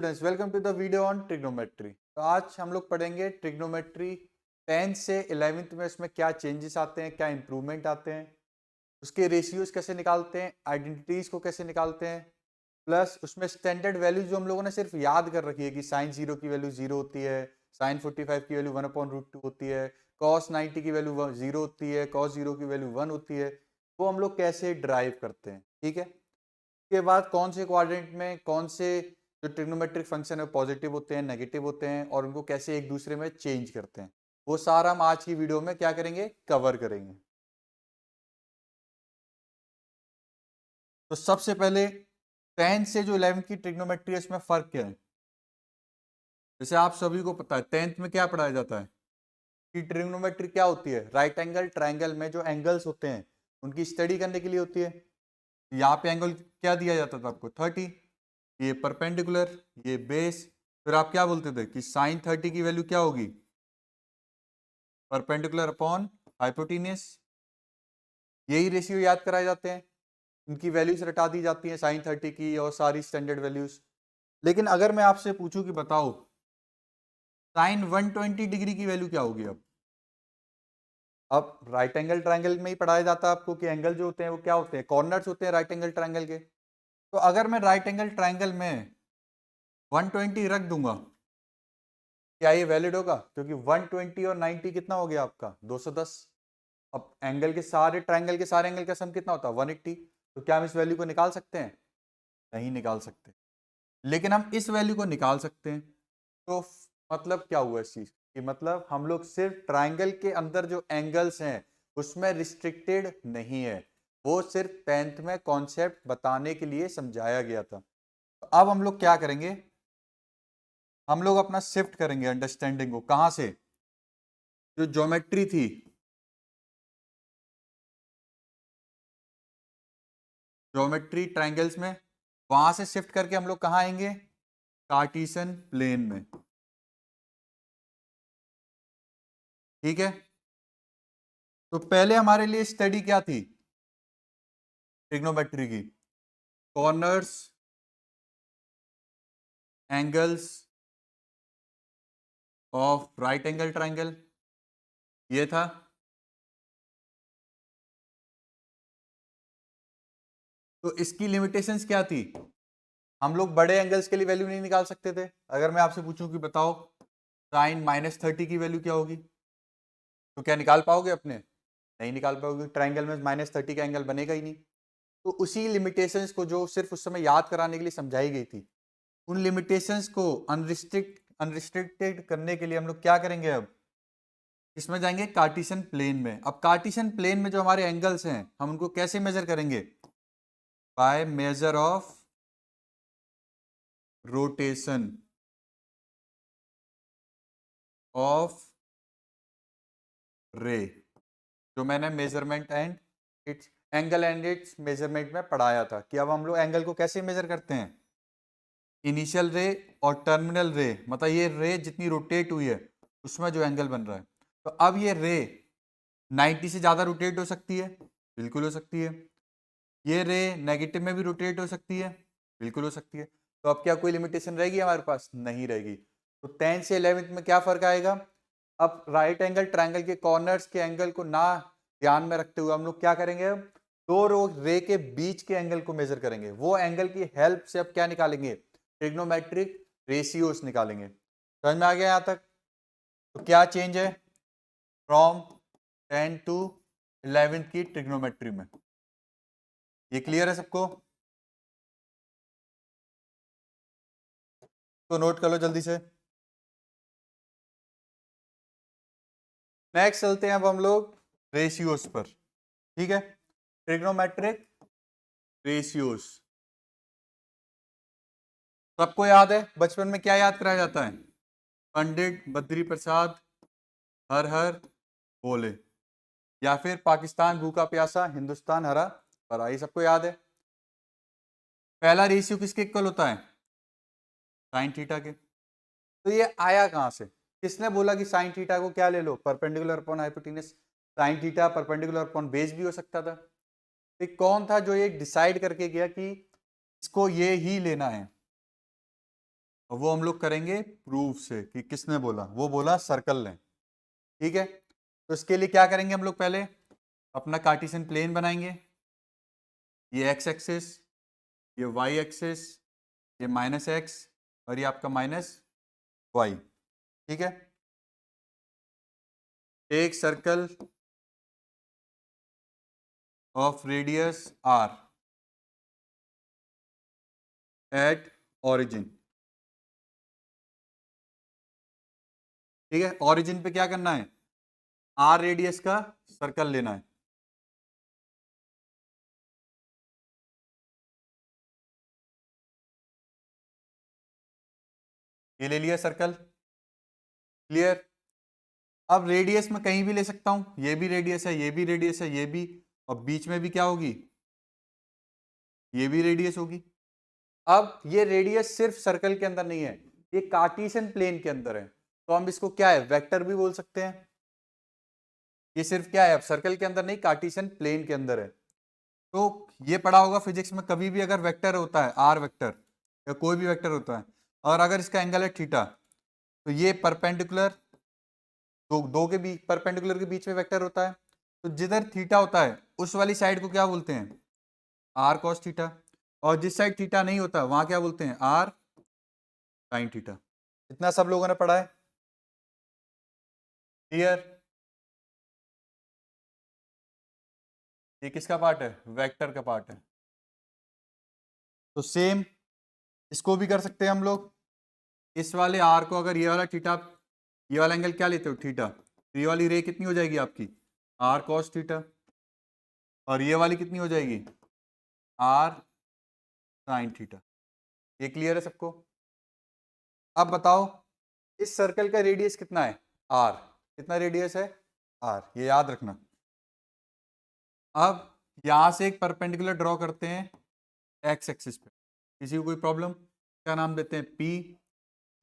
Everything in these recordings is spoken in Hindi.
Students welcome to the video on trigonometry. तो आज हम लोग पढ़ेंगे ट्रिग्नोमेट्री 10th से 11th में उसमें क्या चेंजेस आते हैं, क्या इंप्रूवमेंट आते हैं, उसके रेशियोज कैसे निकालते हैं, आइडेंटिटीज को कैसे निकालते हैं, प्लस उसमें स्टैंडर्ड वैल्यूज जो हम लोगों ने सिर्फ याद कर रखी है कि साइन 0 की वैल्यू 0 होती है, साइन 45 की वैल्यू 1/√2 होती है, कॉस 90 की वैल्यू 0 होती है, कॉस 0 की वैल्यू 1 होती है, वो हम लोग कैसे ड्राइव करते हैं। ठीक है, के बाद कौन से क्वाड्रेंट में कौन से जो ट्रिग्नोमेट्रिक फंक्शन है पॉजिटिव होते हैं, नेगेटिव होते हैं, और उनको कैसे एक दूसरे में चेंज करते हैं, वो सारा हम आज की वीडियो में क्या करेंगे, कवर करेंगे। तो सबसे पहले 10th से जो 11th की ट्रिग्नोमेट्री है इसमें फर्क क्या है। जैसे आप सभी को पता है 10th में क्या पढ़ाया जाता है कि ट्रिग्नोमेट्री क्या होती है। राइट एंगल ट्रायंगल में जो एंगल्स होते हैं उनकी स्टडी करने के लिए होती है। यहाँ पे एंगल क्या दिया जाता था आपको 30, ये परपेंडिकुलर, ये बेस। फिर आप क्या बोलते थे कि साइन 30 की वैल्यू क्या होगी, परपेंडिकुलर अपॉन हाइपोटेन्यूस। यही रेशियो याद कराए जाते हैं, इनकी वैल्यूज रटा दी जाती हैं साइन 30 की और सारी स्टैंडर्ड वैल्यूज। लेकिन अगर मैं आपसे पूछूं कि बताओ साइन 120 डिग्री की वैल्यू क्या होगी। अब राइट एंगल ट्रायंगल में ही पढ़ाया जाता है आपको कि एंगल जो होते हैं वो क्या होते हैं, कॉर्नर्स होते हैं राइट एंगल ट्रायंगल के। तो अगर मैं राइट एंगल ट्रायंगल में 120 रख दूंगा, क्या ये वैलिड होगा? क्योंकि 120 और 90 कितना हो गया आपका 210। अब एंगल के सारे ट्रायंगल के सारे एंगल का सम कितना होता है 180। तो क्या हम इस वैल्यू को निकाल सकते हैं? नहीं निकाल सकते। लेकिन हम इस वैल्यू को निकाल सकते हैं। तो मतलब क्या हुआ इस चीज कि मतलब हम लोग सिर्फ ट्रायंगल के अंदर जो एंगल्स हैं उसमें रिस्ट्रिक्टेड नहीं है, वो सिर्फ 10th में कॉन्सेप्ट बताने के लिए समझाया गया था। तो अब हम लोग क्या करेंगे, हम लोग अपना शिफ्ट करेंगे अंडरस्टैंडिंग को कहां से, जो ज्योमेट्री थी, ज्योमेट्री ट्रायंगल्स में, वहां से शिफ्ट करके हम लोग कहां आएंगे, कार्टेशियन प्लेन में। ठीक है, तो पहले हमारे लिए स्टडी क्या थी ट्रिग्नोमेट्री की, corners, angles of right angle triangle, ये था। तो इसकी लिमिटेशंस क्या थी, हम लोग बड़े एंगल्स के लिए वैल्यू नहीं निकाल सकते थे। अगर मैं आपसे पूछूं कि बताओ साइन -30 की वैल्यू क्या होगी, तो क्या निकाल पाओगे अपने? नहीं निकाल पाओगे, ट्रायंगल में -30 का एंगल बनेगा ही नहीं। तो उसी लिमिटेशंस को जो सिर्फ उस समय याद कराने के लिए समझाई गई थी, उन लिमिटेशंस को अनरिस्ट्रिक्टेड करने के लिए हम लोग क्या करेंगे, अब इसमें जाएंगे कार्टेशियन प्लेन में। अब कार्टेशियन प्लेन में जो हमारे एंगल्स हैं हम उनको कैसे मेजर करेंगे, by measure of rotation of ray, जो मैंने measurement and its angle and its measurement में पढ़ाया था कि अब हम लोग एंगल को कैसे मेजर करते हैं, इनिशियल रे और टर्मिनल रे, मतलब ये रे जितनी रोटेट हुई है उसमें जो एंगल बन रहा है। तो अब ये रे 90 से ज्यादा रोटेट हो सकती है, बिल्कुल हो सकती है। ये रे नेगेटिव में भी रोटेट हो सकती है, बिल्कुल हो सकती है। तो अब क्या कोई लिमिटेशन रहेगी हमारे पास? नहीं रहेगी। तो 10 से 11th में क्या फर्क आएगा, अब राइट एंगल ट्रायंगल के कॉर्नर्स के एंगल को ना ध्यान में रखते हुए हम लोग क्या करेंगे, अब दो रो रे के बीच के एंगल को मेजर करेंगे। वो एंगल की हेल्प से अब क्या निकालेंगे, ट्रिग्नोमेट्रिक रेशियोज निकालेंगे। समझ में आ गया यहां तक? तो क्या चेंज है फ्रॉम 10 टू 11th की ट्रिग्नोमेट्री में, ये क्लियर है सबको? तो नोट कर लो जल्दी से। नेक्स्ट चलते हैं अब हम लोग रेशियोज पर। ठीक है, ट्रिग्नोमेट्रिक रेशियोज सबको याद है, बचपन में क्या याद कराया जाता है, पंडित बद्री प्रसाद हर हर बोले, या फिर पाकिस्तान भूखा प्यासा हिंदुस्तान हरा भरा, ये सबको याद है। पहला रेशियो किसके इक्वल होता है, साइन थीटा के। तो ये आया कहां से, किसने बोला कि साइन थीटा को क्या ले लो, perpendicular upon hypotenuse. Sine theta perpendicular upon base भी हो सकता था। तो कौन था जो ये डिसाइड करके गया कि इसको ये ही लेना है? और वो हम लोग करेंगे प्रूफ से कि किसने बोला, वो बोला सर्कल ने। ठीक है, तो इसके लिए क्या करेंगे हम लोग, पहले अपना कार्टेशियन प्लेन बनाएंगे। ये एक्स एक्सिस, ये वाई एक्सिस, ये -x और ये आपका -y। ठीक है, एक circle of radius r at origin. ठीक है, ऑरिजिन पे क्या करना है, r रेडियस का सर्कल लेना है। ये ले लिया सर्कल, क्लियर। अब रेडियस में कहीं भी ले सकता हूं, ये भी रेडियस है, ये भी रेडियस है, ये भी, और बीच में भी क्या होगी, ये भी रेडियस होगी। अब ये रेडियस सिर्फ सर्कल के अंदर नहीं है, ये कार्टेशियन प्लेन के अंदर है, तो हम इसको क्या है, वेक्टर भी बोल सकते हैं। ये सिर्फ क्या है, अब सर्कल के अंदर नहीं, कार्टेशियन प्लेन के अंदर है। तो ये पढ़ा होगा फिजिक्स में, कभी भी अगर वेक्टर होता है, आर वेक्टर या कोई भी वेक्टर होता है, और अगर इसका एंगल है थीटा, तो ये परपेंडिकुलर, दो के बीच, परपेंडिकुलर के बीच में वेक्टर होता है, तो जिधर थीटा होता है उस वाली साइड को क्या बोलते हैं, आर कॉस थीटा, और जिस साइड थीटा नहीं होता वहां क्या बोलते हैं, आर साइन थीटा। इतना सब लोगों ने पढ़ा है, क्लियर। ये किसका पार्ट है, वेक्टर का पार्ट है। तो सेम इसको भी कर सकते हैं हम लोग। इस वाले आर को अगर ये वाला थीटा, ये वाला एंगल क्या लेते हो, थीटा, तो ये वाली रे कितनी हो जाएगी आपकी, आर कॉस थीटा, और ये वाली कितनी हो जाएगी, आर साइन थीटा। ये क्लियर है सबको। अब बताओ इस सर्कल का रेडियस कितना है, आर, कितना रेडियस है, आर, ये याद रखना। अब यहां से एक परपेंडिकुलर ड्रॉ करते हैं एक्स एक्सिस पे, किसी को कोई प्रॉब्लम, क्या नाम देते हैं, पी,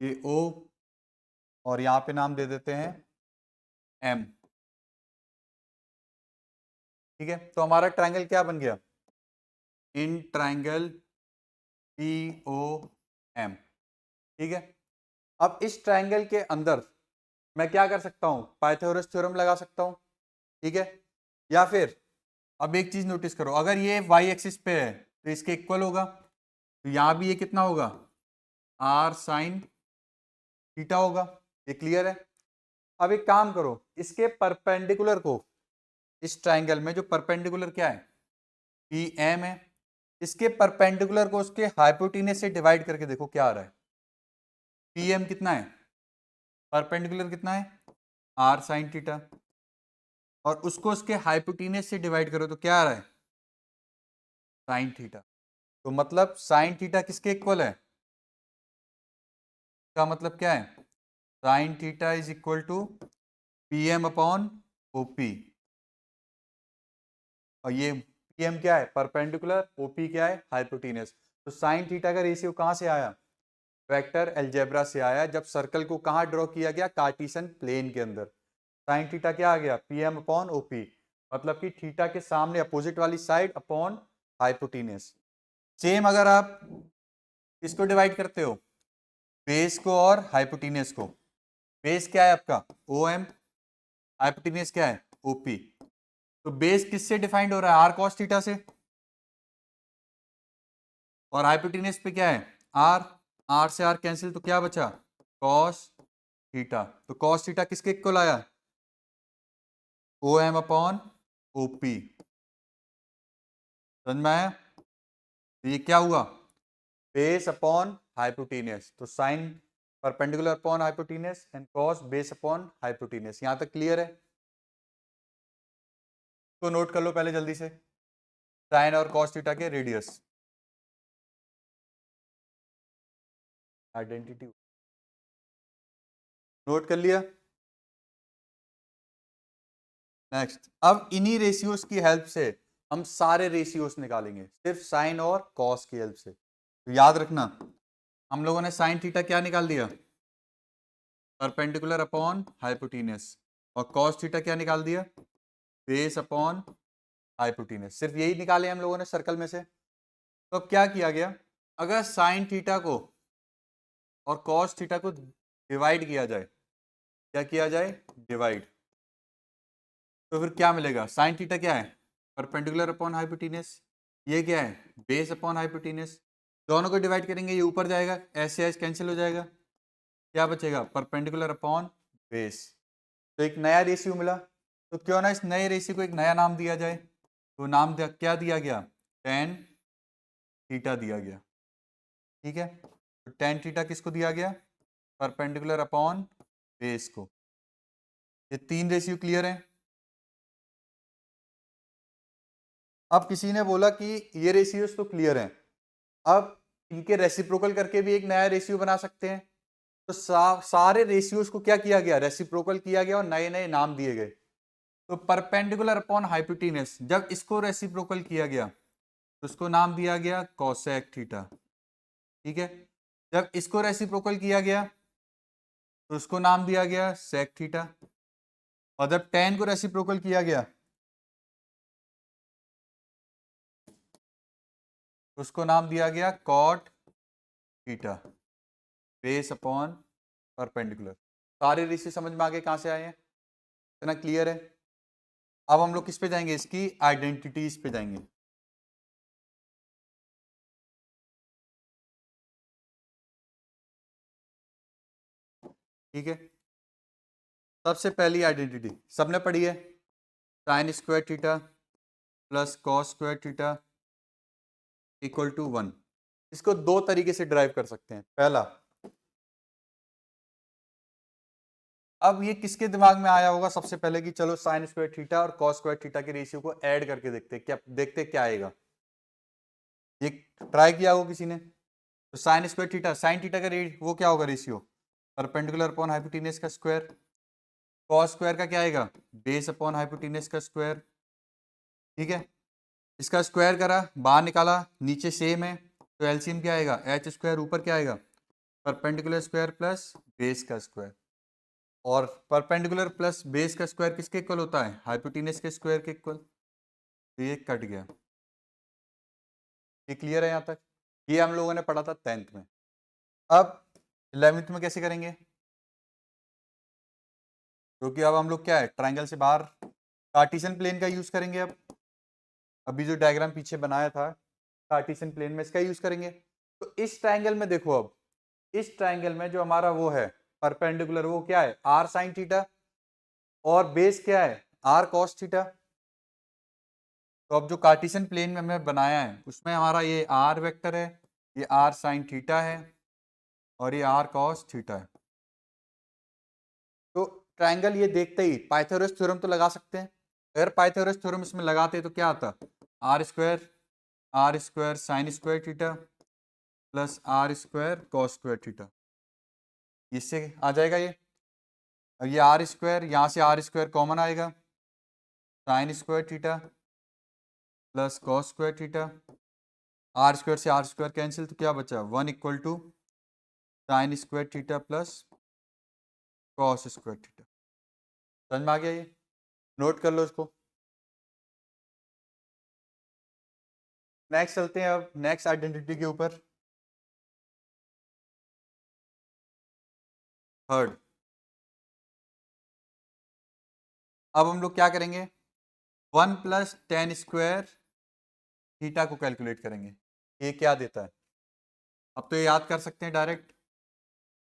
ये ओ, और यहां पे नाम दे देते हैं एम। ठीक है, तो हमारा ट्रायंगल क्या बन गया, in triangle P O M. ठीक है, अब इस ट्रायंगल के अंदर मैं क्या कर सकता हूं, पाइथागोरस थ्योरम लगा सकता हूं। ठीक है, या फिर अब एक चीज नोटिस करो, अगर ये वाई एक्सिस पे है तो इसके इक्वल होगा, तो यहां भी ये कितना होगा, आर साइन थीटा होगा। ये क्लियर है। अब एक काम करो, इसके परपेंडिकुलर को, इस ट्रायंगल में जो परपेंडिकुलर क्या है, पी एम है, इसके परपेंडिकुलर को उसके हाइपोटेन्यूज से डिवाइड करके देखो क्या आ रहा है। पी एम कितना है, परपेंडिकुलर कितना है, आर साइन थीटा, और उसको उसके हाइपोटेन्यूज से डिवाइड करो तो क्या आ रहा है, साइन थीटा। तो मतलब साइन थीटा किसके इक्वल है, का मतलब क्या है, sine theta is equal to P M upon OP, और ये पी एम क्या है, परपेंडिकुलर, ओपी क्या है, हाइपोटेन्यूज। तो साइन थीटा का रेशियो कहां से आया, वेक्टर अलजेब्रा से आया, जब सर्कल को कहां ड्रॉ किया गया, कार्टेशियन प्लेन के अंदर। साइन थीटा क्या आ गया, पी एम अपॉन ओपी, मतलब कि थीटा के सामने अपोजिट वाली साइड अपॉन हाइपोटेन्यूज। सेम अगर आप इसको डिवाइड करते हो, बेस को और हाइपोटेन्यूज को, बेस क्या है आपका ओ एम, हाइपोटेन्यूज क्या है ओपी, तो बेस किससे डिफाइंड हो रहा है, आर कॉस थीटा से, और हाइपोटेन्यूज पे क्या है, आर, आर से आर कैंसिल, तो क्या बचा, कॉस थीटा। तो कॉस थीटा किसके इक्वल आया, ओ एम अपॉन ओपी। समझ में आया, तो ये क्या हुआ, बेस अपॉन हाइपोटेन्यूज, तो sine perpendicular upon hypotenuse and cos base upon hypotenuse. यहां तक क्लियर है, तो नोट कर लो पहले जल्दी से, साइन और कॉस थीटा के रेडियस, आइडेंटिटी नोट कर लिया। नेक्स्ट, अब इन्हीं रेशियोज की हेल्प से हम सारे रेशियोज निकालेंगे, सिर्फ साइन और कॉस की हेल्प से। तो याद रखना, हम लोगों ने साइन थीटा क्या निकाल दिया, परपेंडिकुलर अपॉन हाइपोटेन्यूज, और कॉस थीटा क्या निकाल दिया, बेस अपॉन हाइपोटेन्यूज। सिर्फ यही निकाले हम लोगों ने सर्कल में से। तो अब क्या किया गया, अगर साइन थीटा को और cos थीटा को डिवाइड किया जाए, क्या किया जाए, डिवाइड, तो फिर क्या मिलेगा, साइन थीटा क्या है, परपेंडिकुलर अपॉन हाइपोटेन्यूस, ये क्या है, बेस अपॉन हाइपोटेन्यूस, दोनों को डिवाइड करेंगे ये ऊपर जाएगा, एस से एस कैंसिल हो जाएगा, क्या बचेगा, परपेंडिकुलर अपॉन बेस। तो एक नया रेशियो मिला, तो क्यों ना इस नए रेशियो को एक नया नाम दिया जाए, तो नाम क्या दिया गया, टेन थीटा दिया गया, ठीक है। तो टेन थीटा किसको दिया गया, परपेंडिकुलर अपॉन बेस को। ये तीन रेशियो क्लियर है। अब किसी ने बोला कि ये रेशियोज तो क्लियर हैं, अब इनके रेसिप्रोकल करके भी एक नया रेशियो बना सकते हैं। तो सारे रेशियोज को क्या किया गया, रेसिप्रोकल किया गया और नए नए नाम दिए गए। तो परपेंडिकुलर अपॉन हाइपोटेन्यूस, जब इसको रेसिप्रोकल किया गया तो उसको नाम दिया गया कोसेक थीटा, ठीक है। जब इसको रेसिप्रोकल किया गया तो उसको नाम दिया गया सेक थीटा, और जब टेन को रेसिप्रोकल किया गया तो उसको नाम दिया गया cot theta, base upon perpendicular. सारे रेशियो समझ में आ गए कहां से आए हैं, इतना क्लियर है। अब हम लोग किस पे जाएंगे, इसकी आइडेंटिटीज पे जाएंगे। ठीक है, सबसे पहली आइडेंटिटी सबने पढ़ी है, sine square theta plus cos square theta equal to 1। इसको दो तरीके से ड्राइव कर सकते हैं। पहला, अब ये किसके दिमाग में आया होगा सबसे पहले कि चलो साइन स्क्वायर थीटा और कॉस स्क्वायर थीटा के रेशियो को ऐड करके देखते क्या आएगा। ये ट्राई किया होगा किसी ने। तो sine square theta, sine theta का वो क्या होगा, रेशियो परपेंडिकुलर अपॉन हाइपोटेन्यूस का स्क्वायर, कॉस स्क्वायर का क्या आएगा, बेस अपॉन हाइपोटेन्यूस का स्क्वायर, ठीक है। इसका स्क्वायर करा, बाहर निकाला, नीचे सेम है, तो एलसीएम क्या आएगा, एच स्क्वायर, ऊपर क्या आएगा, परपेंडिकुलर स्क्वायर प्लस बेस का स्क्वायर। और परपेंडिकुलर प्लस बेस का स्क्वायर किसके इक्वल होता है, हाइपोटेन्यूस के स्क्वायर के इक्वल। तो ये कट गया। ये क्लियर है यहाँ तक, ये हम लोगों ने पढ़ा था 10th में। अब 11th में कैसे करेंगे, क्योंकि अब हम लोग क्या है, ट्राइंगल से बाहर कार्टेशियन प्लेन का यूज करेंगे। अब अभी जो डायग्राम पीछे बनाया था कार्टेशियन प्लेन में, इसका यूज करेंगे। तो इस ट्राइंगल में देखो, अब इस ट्राइंगल में जो हमारा वो है परपेंडिकुलर, वो क्या है, आर साइन थीटा, और बेस क्या है, आर कॉस थीटा। तो अब जो कार्टेशियन प्लेन में हमने बनाया है उसमें हमारा ये आर वेक्टर है, ये आर साइन थीटा है, और ये आर कॉस थीटा है। तो ट्राइंगल ये देखते ही पाइथागोरस थ्योरम तो लगा सकते हैं। अगर पाइथागोरस थ्योरम इसमें लगाते तो क्या आता, R square sine square theta plus R square cos square theta, इससे आ जाएगा ये। अब ये आर स्क्वायर, यहाँ से आर स्क्वायर कॉमन आएगा, sine square theta plus cos square theta, R square से आर स्क्वायर कैंसिल, तो क्या बचा, 1 equal to sine square theta plus cos square theta. समझ में आ गया, ये नोट कर लो इसको। नेक्स्ट चलते हैं अब नेक्स्ट आइडेंटिटी के ऊपर, थर्ड। अब हम लोग क्या करेंगे, 1 प्लस टेन स्क्वायर थीटा को कैलकुलेट करेंगे, ये क्या देता है। अब तो ये याद कर सकते हैं डायरेक्ट,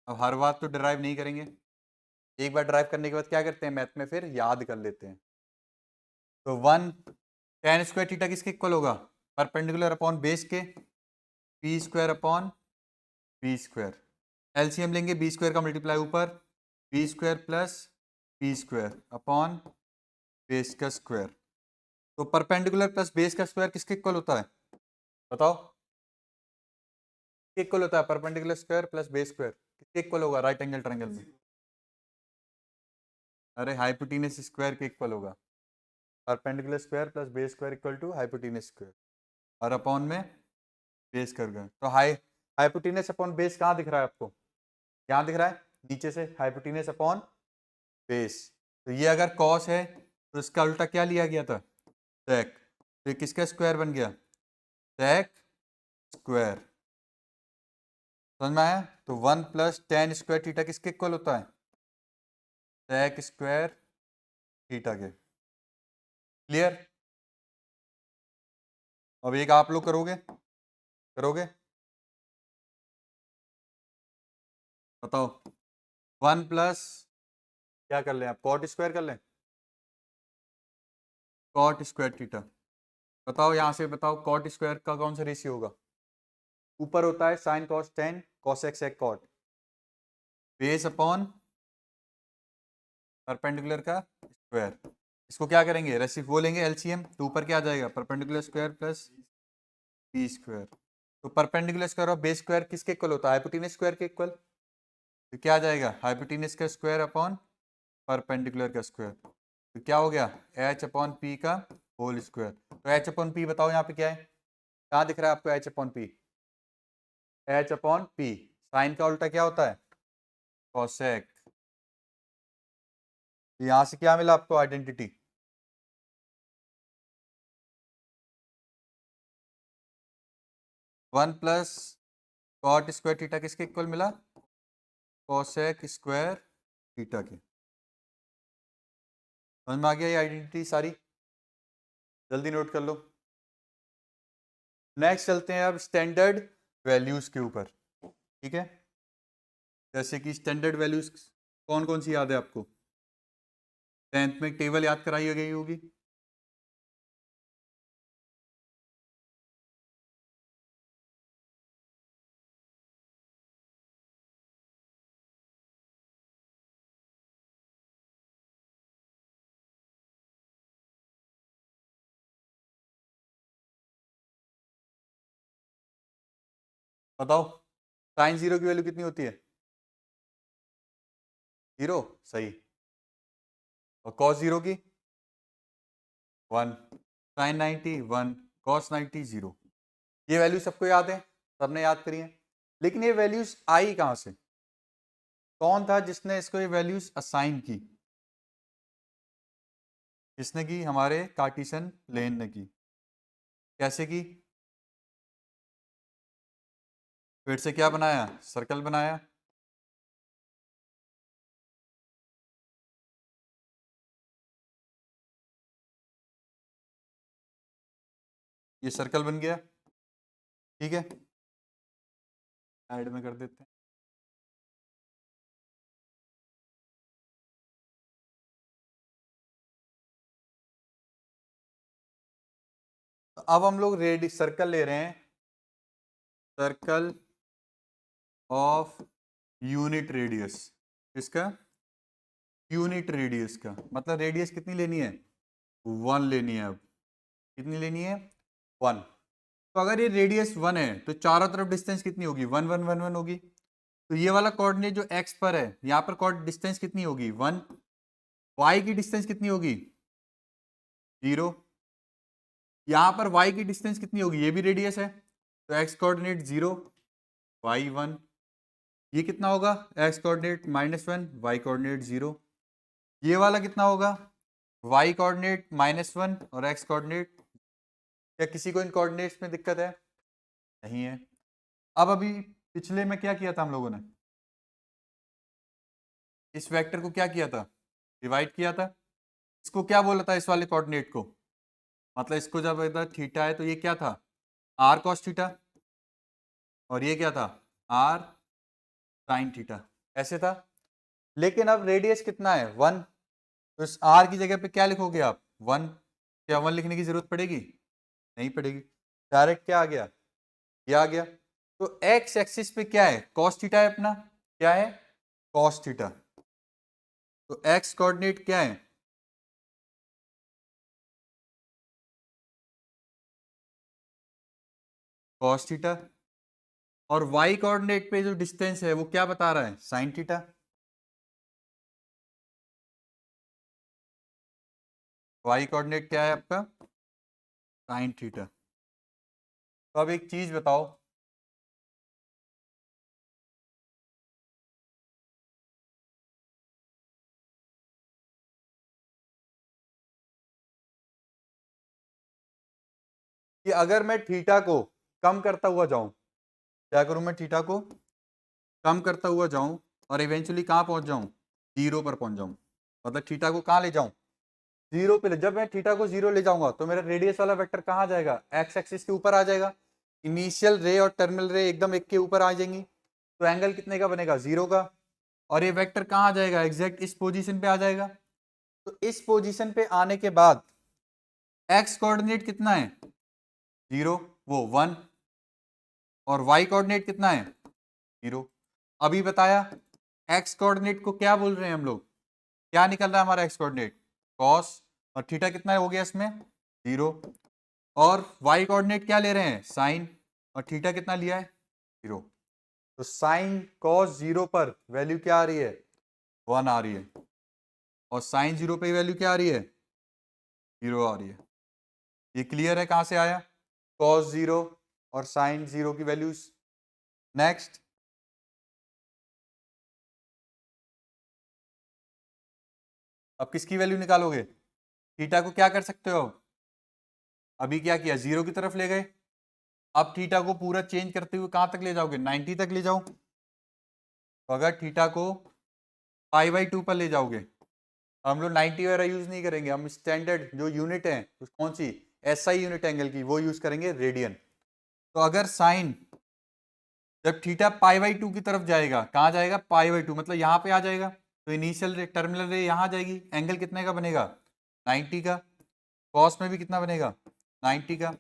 अब हर बात तो डिराइव नहीं करेंगे, एक बार ड्राइव करने के बाद क्या करते हैं, मैथ में फिर याद कर लेते हैं। तो 1 टेन स्क्वायर थीटा किसके इक्वल होगा, परपेंडिकुलर अपॉन बेस के, P square upon B square. LCM लेंगे, बी स्क्वायर का मल्टीप्लाई ऊपर, B square plus P square upon base का स्क्वायर। तो परपेंडिकुलर प्लस बेस का स्क्वायर किसके इक्वल होता है, बताओ, किसके इक्वल होता है, perpendicular square plus base square किसके इक्वल होगा राइट एंगल ट्रायंगल में, अरे हाइपोटेन्यूस स्क्वायर के इक्वल होगा। Perpendicular square plus base square equal to hypotenuse square, और अपॉन में बेस कर गए। तो हाइपोटेन्यूस अपॉन बेस कहाँ दिख रहा है आपको, यहाँ दिख रहा है, नीचे से हाइपोटेन्यूस अपॉन बेस। तो ये अगर कॉस है तो इसका उल्टा क्या लिया गया था, सेक। तो ये किसका स्क्वायर बन गया, सेक स्क्वायर। समझ में आया। तो 1 प्लस टेन स्क्वायर थीटा किसके इक्वल होता है? सेक स्क्वायर थीटा के। क्लियर? अब एक आप लोग करोगे बताओ। 1 प्लस क्या कर लें आप, कॉट स्क्वायर कर लें, कॉट स्क्वायर थीटा। बताओ यहां से बताओ, कॉट स्क्वायर का कौन सा रेशियो होगा? ऊपर होता है sine cos tan cosec sec cot, base upon perpendicular का स्क्वायर। इसको क्या करेंगे, रेसिप वो लेंगे एलसीएम, तो ऊपर क्या आ जाएगा, perpendicular square plus B square. तो परपेंडिकुलर स्क्वायर और बेस स्क्वायर किसके इक्वल होता है? हाइपोटेनस स्क्वायर के इक्वल। तो क्या आ जाएगा, हाइपोटेनस का स्क्वायर अपॉन परपेंडिकुलर का स्क्वायर। तो क्या हो गया, एच अपॉन पी का होल स्क्वायर। तो एच अपॉन पी बताओ यहाँ पे क्या है, कहाँ दिख रहा है आपको H upon P? H upon P, sine का उल्टा क्या होता है, कॉसेक। तो यहां से क्या मिला आपको identity, 1 plus cot square theta किसके इक्वल मिला, कॉसेक स्क्वायर थीटा के। समझ में आ गया ये आइडेंटिटी सारी? जल्दी नोट कर लो। नेक्स्ट चलते हैं अब स्टैंडर्ड वैल्यूज के ऊपर, ठीक है। जैसे कि स्टैंडर्ड वैल्यूज कौन कौन सी याद है आपको? 10th में टेबल याद कराई गई होगी। बताओ साइन जीरो की वैल्यू कितनी होती है, जीरो, सही। और कॉस जीरो की 1, साइन 90 1, कॉस 90 0। ये वैल्यू सबको याद है, सबने याद करी है। लेकिन ये वैल्यूज आई कहां से, कौन था जिसने इसको ये वैल्यूज असाइन की? किसने की, हमारे कार्टेशियन प्लेन ने की। कैसे की? फिर से क्या बनाया, सर्कल बनाया। ये सर्कल बन गया, ठीक है। ऐड में कर देते हैं। तो अब हम लोग रेडी सर्कल ले रहे हैं, सर्कल ऑफ यूनिट रेडियस। इसका यूनिट रेडियस का मतलब रेडियस कितनी लेनी है, 1 लेनी है। अब कितनी लेनी है, 1। तो अगर ये रेडियस 1 है तो चारों तरफ डिस्टेंस कितनी होगी, 1 1 1 1 होगी। तो ये वाला कोऑर्डिनेट जो एक्स पर है, यहाँ पर कोऑर्डिनेट डिस्टेंस कितनी होगी, 1। वाई की डिस्टेंस कितनी होगी, 0। यहाँ पर वाई की डिस्टेंस कितनी होगी, ये भी रेडियस है, तो एक्स कोऑर्डिनेट 0 वाई 1। ये कितना होगा, एक्स कोऑर्डिनेट -1 वाई कोऑर्डिनेट 0। ये वाला कितना होगा, वाई कोऑर्डिनेट -1 और एक्स कोऑर्डिनेट। क्या किसी को इन कोऑर्डिनेट्स में दिक्कत है, नहीं है। अब अभी पिछले में क्या किया था हम लोगों ने, इस वेक्टर को क्या किया था, डिवाइड किया था। इसको क्या बोला था, इस वाले कोऑर्डिनेट को, मतलब इसको जब इधर थीटा है तो ये क्या था, आर कॉस थीटा, और ये क्या था, आर साइन थीटा, ऐसे था। लेकिन अब रेडियस कितना है, 1। तो इस आर की जगह पे क्या लिखोगे आप, 1। क्या 1 लिखने की जरूरत पड़ेगी, नहीं पड़ेगी, डायरेक्ट क्या आ गया, ये आ गया। तो एक्स एक्सिस पे क्या है, कॉस थीटा है अपना, क्या है, कॉस थीटा। तो एक्स कोऑर्डिनेट क्या है, कॉस थीटा। और वाई कोऑर्डिनेट पे जो डिस्टेंस है वो क्या बता रहा है, साइन थीटा। वाई कोऑर्डिनेट क्या है आपका, साइन थीटा। तो अब एक चीज बताओ, कि अगर मैं थीटा को कम करता हुआ जाऊं, क्या करूं मैं थीटा को कम करता हुआ जाऊं और इवेंचुअली कहाँ पहुंच जाऊं, 0 पर पहुंच जाऊं, मतलब थीटा को कहाँ ले जाऊं, 0 पे जब मैं थीटा को 0 ले जाऊंगा तो मेरा रेडियस वाला वेक्टर कहाँ जाएगा, एक्स एक्सिस के ऊपर आ जाएगा, इनिशियल रे और टर्मिनल रे एकदम एक के ऊपर आ जाएंगी, तो एंगल कितने का बनेगा, 0 का, और ये वेक्टर कहाँ आ जाएगा, एग्जैक्ट इस पोजीशन पे आ जाएगा। तो इस पोजीशन पे आने के बाद एक्स कोऑर्डिनेट कितना है, 0, वो 1, और वाई कोऑर्डिनेट कितना है, 0। अभी बताया एक्स कोऑर्डिनेट को क्या बोल रहे हैं हम लोग, क्या निकल रहा है हमारा एक्स कोऑर्डिनेट, कॉस, और थीटा कितना हो गया इसमें, 0, और वाई कोऑर्डिनेट क्या ले रहे हैं, साइन, और थीटा कितना लिया है, 0। तो साइन कॉस 0 पर वैल्यू क्या आ रही है, 1 आ रही है, और साइन 0 पे वैल्यू क्या आ रही है, 0 आ रही है। ये क्लियर है कहां से आया, कॉस 0 और साइन 0 की वैल्यूज। नेक्स्ट, अब किसकी वैल्यू निकालोगे, थीटा को क्या कर सकते हो, अभी क्या किया, 0 की तरफ ले गए, अब थीटा को पूरा चेंज करते हुए कहां तक ले जाओगे, 90 तक ले जाओ। तो अगर थीटा को π/2 पर ले जाओगे, हम लोग 90 वगैरह यूज नहीं करेंगे, हम स्टैंडर्ड जो यूनिट है कौन सी, SI यूनिट एंगल की, वो यूज करेंगे, रेडियन। तो अगर साइन जब थीटा π/2 की तरफ जाएगा, कहां जाएगा, π/2 मतलब यहां पे आ जाएगा, तो इनिशियल रे टर्मिनल रे यहां जाएगी, एंगल कितने का बनेगा, 90 का, कॉस में भी कितना बनेगा, 90 का।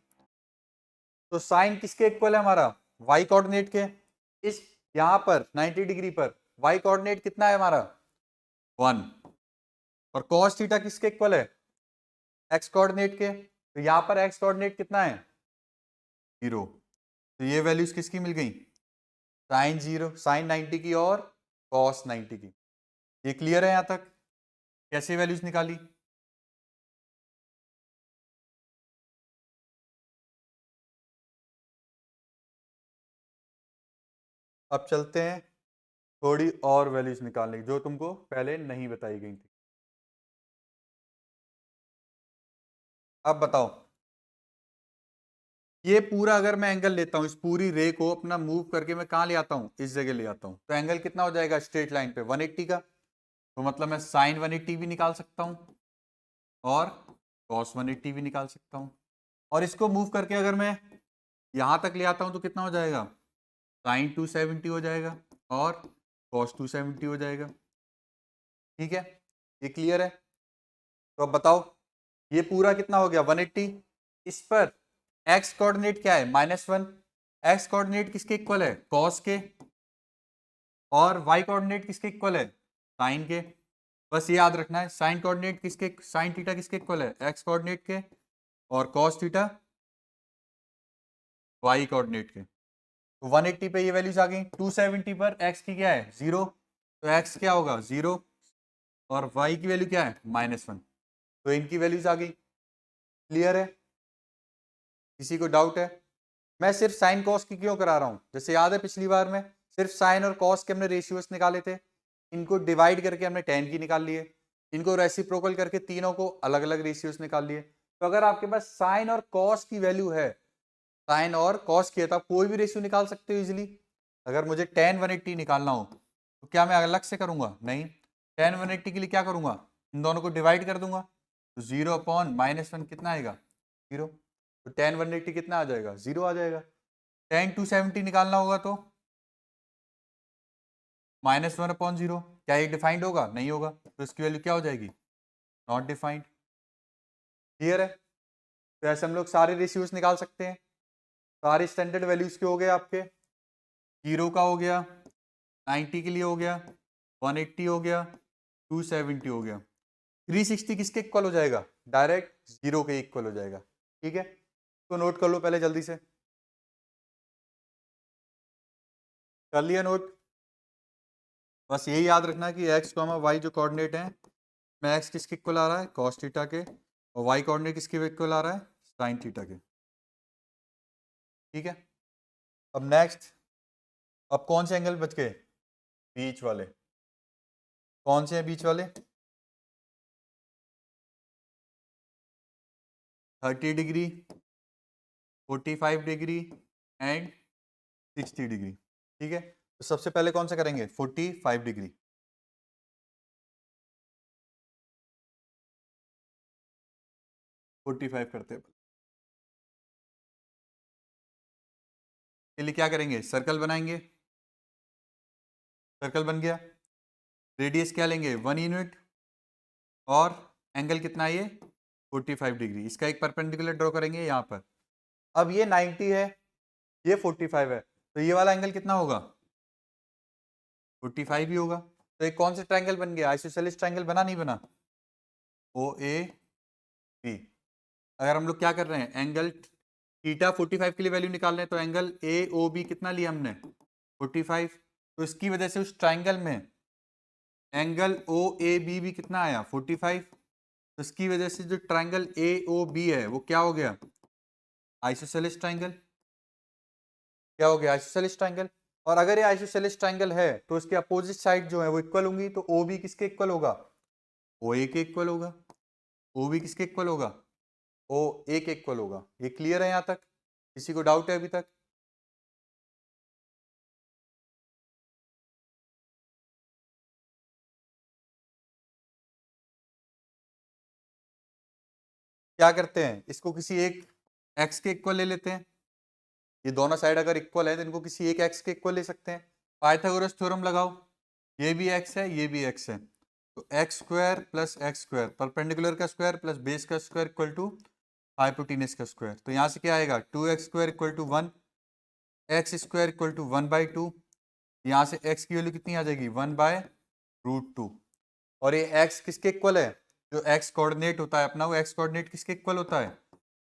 तो साइन किसके इक्वल है हमारा, वाई कोऑर्डिनेट के, इस यहां पर 90 डिग्री पर वाई कोऑर्डिनेट कितना है हमारा, 1, और कॉस थीटा किसके इक्वल है, एक्स कोऑर्डिनेट के, तो यहां पर एक्स कोऑर्डिनेट कितना है, 0। तो ये वैल्यूज किसकी मिल गई, साइन 0, साइन 90 की और कॉस 90 की। ये क्लियर है यहां तक, कैसे वैल्यूज निकाली। अब चलते हैं थोड़ी और वैल्यूज निकालने की जो तुमको पहले नहीं बताई गई थी। अब बताओ, ये पूरा अगर मैं एंगल लेता हूं, इस पूरी रे को अपना मूव करके मैं कहां ले आता हूं, इस जगह ले आता हूं, तो एंगल कितना हो जाएगा स्ट्रेट लाइन पे, 180 का। तो मतलब मैं साइन 180 भी निकाल सकता हूं और कॉस 180 भी निकाल सकता हूं, और इसको मूव करके अगर मैं यहां तक ले आता हूं तो कितना हो जाएगा, साइन 270 हो जाएगा और कॉस 270 हो जाएगा। ठीक है, ये क्लियर है। तो अब बताओ, ये पूरा कितना हो गया, 180, इस पर एक्स कोऑर्डिनेट क्या है, -1, एक्स कोऑर्डिनेट किसके इक्वल है, कॉस के, और वाई कोऑर्डिनेट किसके इक्वल है, साइन के। बस ये याद रखना है, साइन कोऑर्डिनेट किसके, साइन थीटा किसके इक्वल है, एक्स कोऑर्डिनेट के, और कॉस थीटा वाई कोऑर्डिनेट के। तो 180 पे ये वैल्यूज आ गई, 270 पर एक्स की क्या है, 0, तो एक्स क्या होगा, 0, और वाई की वैल्यू क्या है, -1, तो इनकी वैल्यूज आ गई। क्लियर है, किसी को डाउट है। मैं सिर्फ साइन कॉस की क्यों करा रहा हूं, जैसे याद है पिछली बार में सिर्फ साइन और कॉस के हमने रेशियोज निकाले थे, इनको डिवाइड करके हमने tan की निकाल लिए, इनको रेसिप्रोकल करके तीनों को अलग अलग रेशियोज निकाल लिए। तो अगर आपके पास साइन और कॉस की वैल्यू है, साइन और कॉस की है, तो आप कोई भी रेशियो निकाल सकते हो इजिली। अगर मुझे tan 180 निकालना हो तो क्या मैं अलग से करूंगा, नहीं, tan 180 के लिए क्या करूंगा, इन दोनों को डिवाइड कर दूंगा, तो 0/-1 कितना आएगा, 0। तो tan 180 कितना आ जाएगा, 0 आ जाएगा। tan 270 निकालना होगा तो -1/0, क्या ये डिफाइंड होगा, नहीं होगा, तो इसकी वैल्यू क्या हो जाएगी, नॉट डिफाइंड। क्लियर है, तो ऐसे हम लोग सारे रेशियोज निकाल सकते हैं। सारे स्टैंडर्ड वैल्यूज के हो गए आपके, 0 का हो गया, 90 के लिए हो गया, 180 हो गया, 270 हो गया, 360 किसके इक्वल हो जाएगा, डायरेक्ट 0 के इक्वल हो जाएगा। ठीक है, तो नोट कर लो पहले जल्दी से, कर लिया नोट। बस यही याद रखना कि एक्स वाई जो कोऑर्डिनेट है, में एक्स किसके इक्वल आ रहा है, कॉस थीटा के, और वाई कोऑर्डिनेट किसके इक्वल आ रहा है, साइन थीटा के। ठीक है, अब नेक्स्ट, अब कौन से एंगल बच गए, बीच वाले, कौन से हैं बीच वाले, 30 डिग्री, 45 डिग्री एंड 60 डिग्री। ठीक है, तो सबसे पहले कौन सा करेंगे, 45 डिग्री। फोर्टी फाइव करते हैं। के लिए क्या करेंगे, सर्कल बनाएंगे। सर्कल बन गया। रेडियस क्या लेंगे, 1 यूनिट। और एंगल कितना है ये, 45 डिग्री। इसका एक परपेंडिकुलर ड्रॉ करेंगे यहाँ पर। अब ये 90 है, ये 45 है, तो ये वाला एंगल कितना होगा, 45 ही होगा। तो एक कौन सा ट्रायंगल बन गया, आइसोसेलेस ट्रायंगल बना नहीं बना, ओ ए बी। अगर हम लोग क्या कर रहे हैं, एंगल थीटा 45 के लिए वैल्यू निकाल रहे हैं, तो एंगल ए ओ बी कितना लिया हमने, 45। तो इसकी वजह से उस ट्रायंगल में एंगल ओ ए बी भी कितना आया, 45। तो इसकी वजह से जो ट्रायंगल ए ओ बी है वो क्या हो गया, आइसोसेलेस ट्रायंगल। क्या हो गया, आइसोसेलेस ट्रायंगल। और अगर ये आइसोसेलेस ट्रायंगल है तो इसके अपोजिट साइड जो है वो इक्वल होंगी, तो ओ बी किसके इक्वल होगा, ओ ए के इक्वल होगा। ओ बी किसके इक्वल होगा, ओ ए के इक्वल होगा। ये क्लियर है यहां तक, किसी को डाउट है अभी तक। क्या करते हैं, इसको किसी एक एक्स के इक्वल ले लेते हैं। ये दोनों साइड अगर इक्वल है तो इनको किसी एक एक्स के इक्वल ले सकते हैं। पाइथागोरस थ्योरम लगाओ, ये भी एक्स है ये भी एक्स है, तो X square plus X square, perpendicular का स्क्वायर प्लस बेस का स्क्वायर इक्वल टू हाइपोटेनस का स्क्वायर। तो यहाँ से क्या आएगा, 2x square equal to 1, X square equal to 1/2। यहाँ से x की वैल्यू कितनी आ जाएगी, 1/√2। और ये x किसके इक्वल है, जो x कोऑर्डिनेट होता है अपना, वो x कोऑर्डिनेट किसके इक्वल होता है,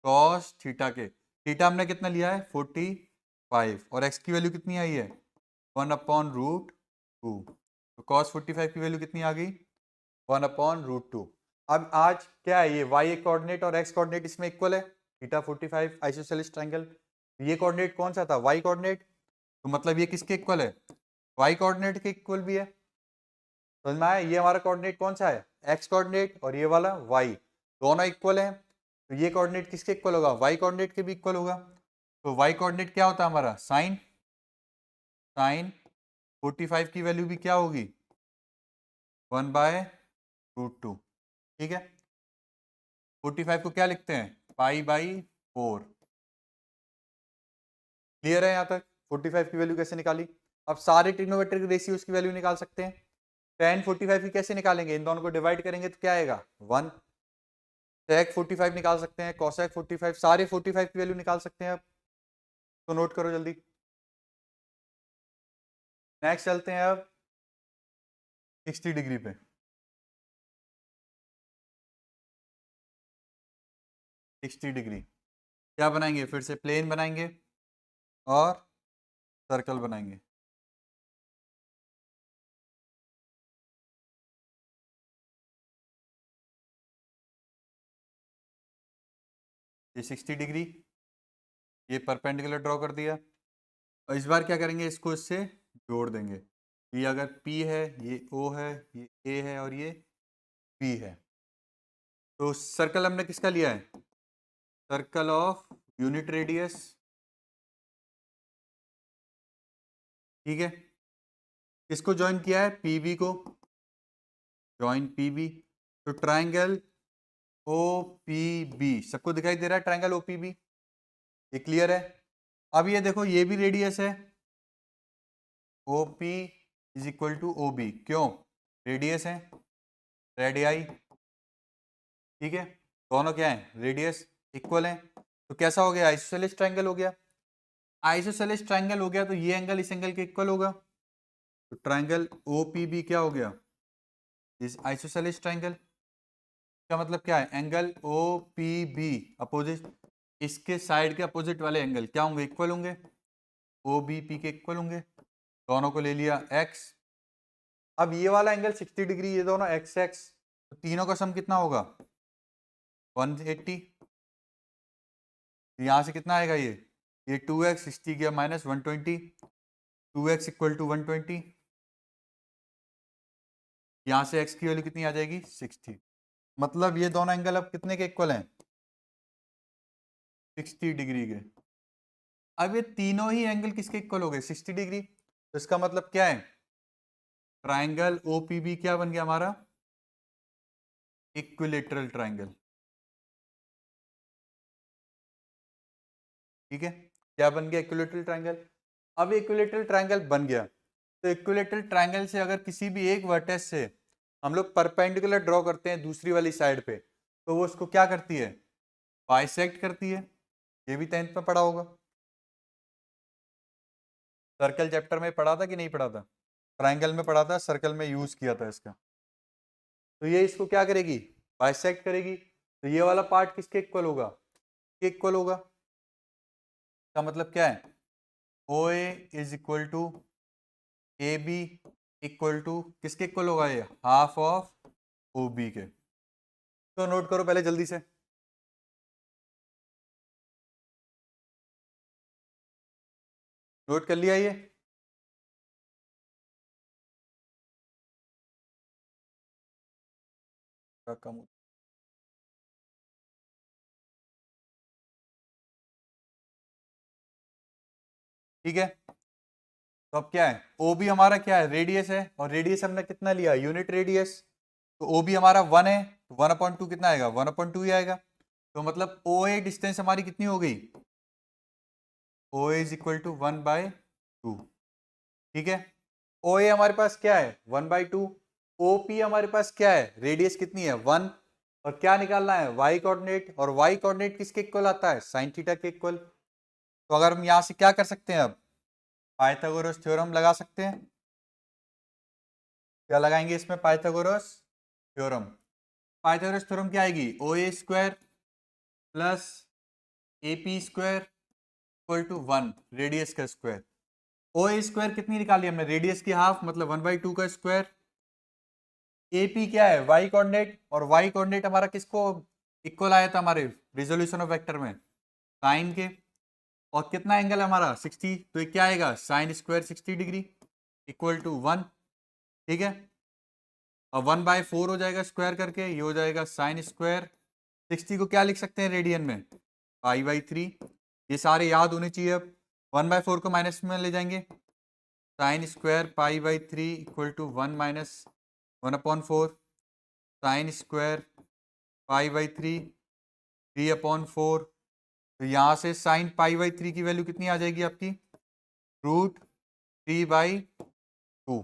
cos थीटा के। थीटा हमने कितना लिया है, 45, और x की वैल्यू कितनी आई है, 1/√2। तो cos 45 की वैल्यू कितनी आ गई, 1/√2। अब आज क्या है, ये y कोऑर्डिनेट और x कोऑर्डिनेट इसमें इक्वल है, थीटा 45 आइसोसेलेस ट्रायंगल। ये कोऑर्डिनेट कौन सा था, y कोऑर्डिनेट। तो मतलब ये किसके इक्वल है, y कोऑर्डिनेट के इक्वल भी है। समझ में आया, ये हमारा कोऑर्डिनेट कौन सा है, x कोऑर्डिनेट, और ये वाला y, दोनों इक्वल है। तो ये कोऑर्डिनेट किसके इक्वल होगा, y कोऑर्डिनेट के भी इक्वल होगा। तो y कोऑर्डिनेट क्या होता है हमारा, साइन। साइन 45 की वैल्यू भी क्या होगी, 1/√2। ठीक है, 45 को क्या लिखते हैं, π/4। क्लियर है यहाँ तक, 45 की वैल्यू कैसे निकाली। अब सारे ट्रिग्नोमेट्रिक रेशियोज की वैल्यू निकाल सकते हैं। tan 45 की कैसे निकालेंगे, इन दोनों को डिवाइड करेंगे तो क्या आएगा, 1। sec 45 निकाल सकते हैं, cosec 45, सारे 45 की वैल्यू निकाल सकते हैं। अब तो नोट करो जल्दी। नेक्स्ट चलते हैं अब 60 डिग्री पे। 60 डिग्री क्या बनाएंगे, फिर से प्लेन बनाएंगे और सर्कल बनाएंगे। ये 60 डिग्री, ये परपेंडिकुलर ड्रॉ कर दिया। और इस बार क्या करेंगे, इसको इससे जोड़ देंगे। ये अगर P है, ये O है, ये A है और ये P है। तो सर्कल हमने किसका लिया है, सर्कल ऑफ यूनिट रेडियस। ठीक है, किसको ज्वाइन किया है, PB को, ज्वाइन PB। तो ट्राइंगल OPB, सबको दिखाई दे रहा है ट्राइंगल OPB, ये क्लियर है। अब ये देखो, ये भी रेडियस है, OP is equal to OB, क्यों, रेडियस है, रेडियाई। ठीक है, दोनों क्या है, रेडियस इक्वल है। तो कैसा हो गया, आइसोसेलेस ट्रायंगल हो गया। आइसोसेलेस ट्रायंगल हो गया तो ये एंगल इस एंगल के इक्वल होगा। तो ट्रायंगल OPB क्या हो गया, इस आइसोसेलेस ट्रायंगल। का मतलब क्या है, एंगल OPB अपोजिट, इसके साइड के अपोजिट वाले एंगल क्या होंगे, इक्वल होंगे, OBP के इक्वल होंगे। दोनों को ले लिया x। अब ये वाला एंगल 60 डिग्री, ये दोनों x x, तो तीनों का सम कितना होगा, 180। यहाँ से कितना आएगा, ये 2x, 60 गया माइनस 120, 2x इक्वल टू 120। यहाँ से x की वैल्यू कितनी आ जाएगी, 60। मतलब ये दोनों एंगल अब कितने के इक्वल हैं, 60 डिग्री के। अब ये तीनों ही एंगल किसके इक्वल हो गए, 60 डिग्री। तो इसका मतलब क्या है, ट्राइंगल ओपीबी क्या बन गया हमारा, इक्विलेटरल ट्राइंगल। ठीक है, क्या बन गया, इक्विलेटरल ट्राइंगल। अब इक्विलेटरल ट्राइंगल बन गया, तो इक्विलेटरल ट्राइंगल से अगर किसी भी एक वर्टेक्स से हम लोग परपेंडिकुलर ड्रॉ करते हैं दूसरी वाली साइड पे, तो वो उसको क्या करती है, बाइसेक्ट करती है। ये भी 10th में पढ़ा होगा, सर्कल चैप्टर में पढ़ा था कि नहीं पढ़ा था, ट्राइंगल में पढ़ा था, सर्कल में यूज किया था इसका। तो ये इसको क्या करेगी, बाइसेक्ट करेगी। तो ये वाला पार्ट किसके इक्वल होगा, इक्वल होगा। का मतलब क्या है, O A is equal to A B equal to किसके इक्वल होगा, ये हाफ ऑफ ओ बी के। तो नोट करो पहले जल्दी से, नोट कर लिया ये। कम, ठीक है। तो अब क्या है, ओ बी हमारा क्या है, रेडियस है, और रेडियस हमने कितना लिया, यूनिट रेडियस। तो ओ बी हमारा 1 है, तो 1/2 कितना आएगा, 1/2 ही आएगा। तो मतलब ओ ए डिस्टेंस हमारी कितनी हो गई, ओ ए इज इक्वल टू 1/2। ठीक है, ओ ए हमारे पास क्या है 1/2, ओ पी हमारे पास क्या है, रेडियस कितनी है 1, और क्या निकालना है वाई कोऑर्डिनेट, और वाई कोऑर्डिनेट किसके इक्वल आता है, साइन थीटा के इक्वल। तो अगर हम यहां से क्या कर सकते हैं, अब पाइथागोरस थ्योरम लगा सकते हैं। क्या लगाएंगे इसमें, पाइथागोरस थ्योरम। पाइथागोरस थ्योरम क्या आएगी, O A square plus A P square equal to 1, radius का स्क्वायर। ओ ए स्क्वायर कितनी निकाली हमने, रेडियस की हाफ, मतलब 1/2 का स्क्वायर। ए पी क्या है, वाई कोऑर्डिनेट, और वाई कोऑर्डिनेट हमारा किसको इक्वल आया था हमारे रिजोल्यूशन ऑफ वेक्टर में, साइन के। और कितना एंगल है हमारा 60, तो ये क्या आएगा, sine square 60 degree equal to 1। ठीक है, और 1/4 हो जाएगा स्क्वायर करके, ये हो जाएगा साइन स्क्वायर 60 को क्या लिख सकते हैं रेडियन में, पाई/3। ये सारे याद होने चाहिए। अब 1/4 को माइनस में ले जाएंगे, sine square pi equal to 1 minus 1/4, sine square pi 3/4। तो यहाँ से साइन पाई/3 की वैल्यू कितनी आ जाएगी आपकी, √3/2।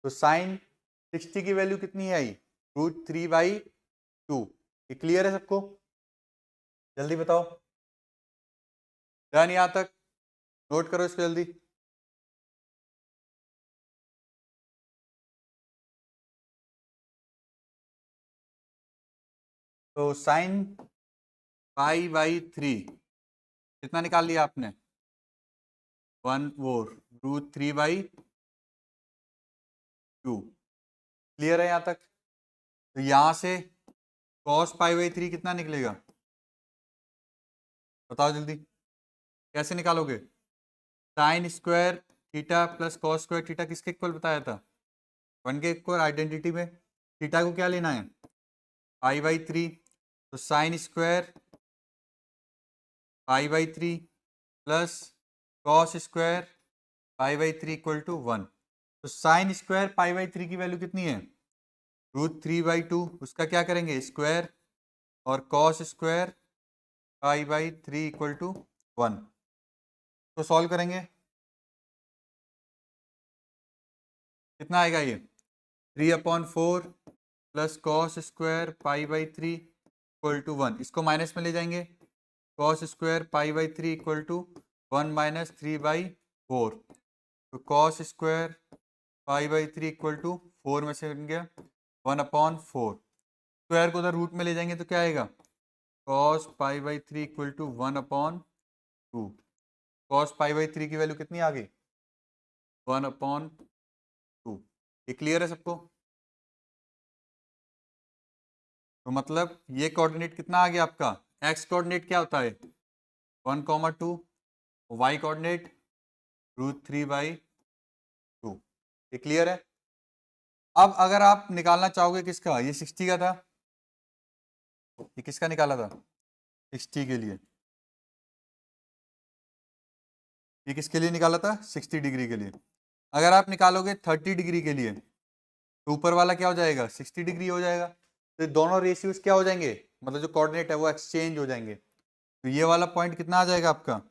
तो साइन 60 की वैल्यू कितनी आई, √3/2। ये क्लियर है सबको, जल्दी बताओ, डन यहाँ तक, नोट करो इसको जल्दी। तो साइन पाई/3 कितना निकाल लिया आपने, 1/4 √3/2। क्लियर है यहाँ तक। तो यहाँ से cos पाई/3 कितना निकलेगा, बताओ जल्दी, कैसे निकालोगे, sign square theta plus cos square theta किसके इक्वल बताया था, 1 के इक्वल। आइडेंटिटी में थीटा को क्या लेना है, पाई/3। तो sine square pi plus cos square pi equal to 1। तो साइन स्क्वायर पाई/3 की वैल्यू कितनी है, √3/2। उसका क्या करेंगे, स्क्वायर, और cos square pi equal to 1। तो सॉल्व करेंगे, कितना आएगा ये, 3/4 plus cos square pi equal to 1। इसको माइनस में ले जाएंगे, cos square pi equal to 1 minus 3/4। तो cos square pi equal to 4 में से बन गया 1/4। स्क्वायर को उधर रूट में ले जाएंगे तो क्या आएगा, कॉस पाई/3 इक्वल टू 1/2। कॉस पाई/3 की वैल्यू कितनी आ गई, 1/2। ये क्लियर है सबको। तो मतलब ये कोऑर्डिनेट कितना आ गया आपका, एक्स कोऑर्डिनेट क्या होता है 1,2, वाई कोऑर्डिनेट √3/2। ये क्लियर है। अब अगर आप निकालना चाहोगे किसका, ये 60 का था, ये किसका निकाला था, 60 के लिए। ये किसके लिए निकाला था? 60 डिग्री के लिए। अगर आप निकालोगे 30 डिग्री के लिए तो ऊपर वाला क्या हो जाएगा? 60 डिग्री हो जाएगा। तो दोनों रेशियोज क्या हो जाएंगे, मतलब जो कोऑर्डिनेट है वो एक्सचेंज हो जाएंगे। तो ये वाला पॉइंट कितना आ जाएगा आपका?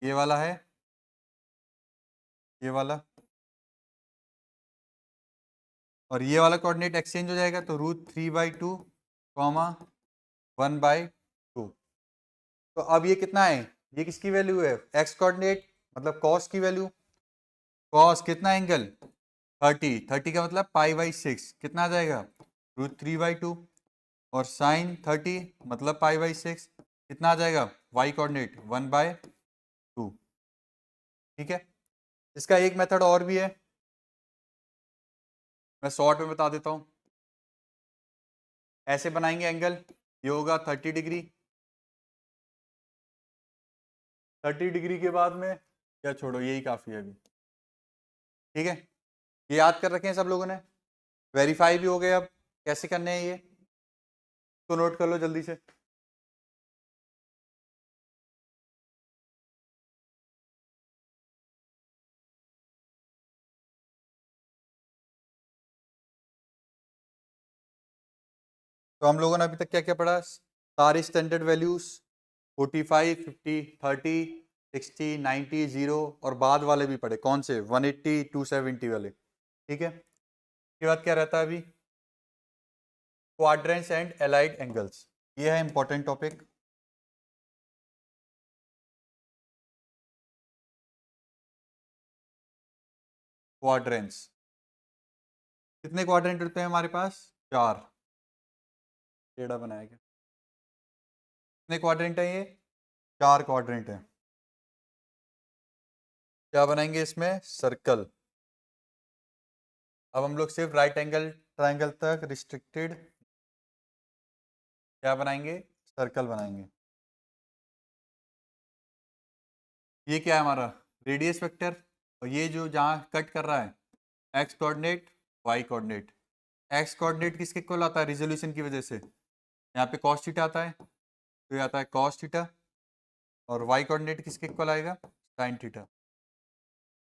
ये वाला है, ये वाला, और ये वाला कोऑर्डिनेट एक्सचेंज हो जाएगा। तो √3/2 कॉमा 1/2। तो अब ये कितना है? ये किसकी वैल्यू है? एक्स कोऑर्डिनेट मतलब कॉस की वैल्यू। कॉस कितना एंगल? 30 का मतलब π/6 कितना आ जाएगा? √3/2। और साइन 30 मतलब π/6 कितना आ जाएगा? y coordinate 1/2। ठीक है। इसका एक मेथड और भी है, मैं शॉर्ट में बता देता हूं। ऐसे बनाएंगे एंगल, ये होगा 30 डिग्री। 30 डिग्री के बाद में क्या, छोड़ो यही काफी है अभी। ठीक है, ये याद कर रखे हैं सब लोगों ने? वेरीफाई भी हो गए। अब कैसे करने हैं ये तो नोट कर लो जल्दी से। तो हम लोगों ने अभी तक क्या क्या पढ़ा? सारी स्टैंडर्ड वैल्यूज 45, 50, 30, 60, 90, 0 और बाद वाले भी पढ़े। कौन से? 180, 270 वाले। ठीक है, इसके बाद क्या रहता है अभी? क्वाड्रेंट्स एंड एलाइड एंगल्स, ये है इंपॉर्टेंट टॉपिक। क्वाड्रेंट्स, कितने क्वाड्रेंट होते हैं हमारे पास? 4। टेढ़ा बनाया गया। कितने क्वाड्रेंट है ये? 4 क्वाड्रेंट है। क्या बनाएंगे इसमें? सर्कल। अब हम लोग सिर्फ राइट एंगल ट्राइंगल तक रिस्ट्रिक्टेड क्या बनाएंगे? सर्कल बनाएंगे। ये क्या है हमारा? Radius vector. और ये जो जहाँ कट कर रहा है, X coordinate, Y coordinate. X coordinate किसके इक्वल आता है रिजोल्यूशन की वजह से? यहाँ पे कॉस थीटा आता है, तो ये आता है कॉस थीटा। और वाई कोऑर्डिनेट किसके इक्वल आएगा? Sine theta.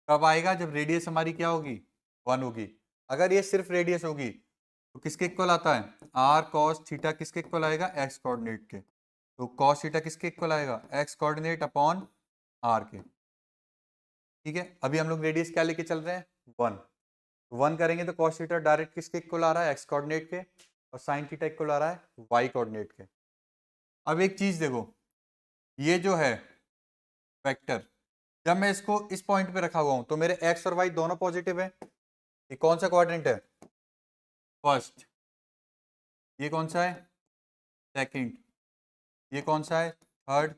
कब आएगा? जब रेडियस हमारी क्या होगी? 1 होगी। अगर ये सिर्फ रेडियस होगी तो किसके इक्वल आता है? आर कॉस थीटा किसके इक्वल आएगा? एक्स कोऑर्डिनेट के। तो कॉस थीटा किसके इक्वल आएगा? एक्स कोऑर्डिनेट अपॉन आर के। ठीक है, अभी हम लोग रेडियस क्या लेके चल रहे हैं? 1। 1 करेंगे तो कॉस थीटा डायरेक्ट किसके इक्वल आ रहा है? एक्स कोऑर्डिनेट के। और साइन थीटा इक्वल आ रहा है वाई कोऑर्डिनेट के। अब एक चीज देखो, ये जो है वेक्टर, जब मैं इसको इस पॉइंट पे रखा हुआ हूं तो मेरे एक्स और वाई दोनों पॉजिटिव है। ये कौन सा क्वाड्रेंट है? फर्स्ट। ये कौन सा है? सेकंड। ये कौन सा है? थर्ड।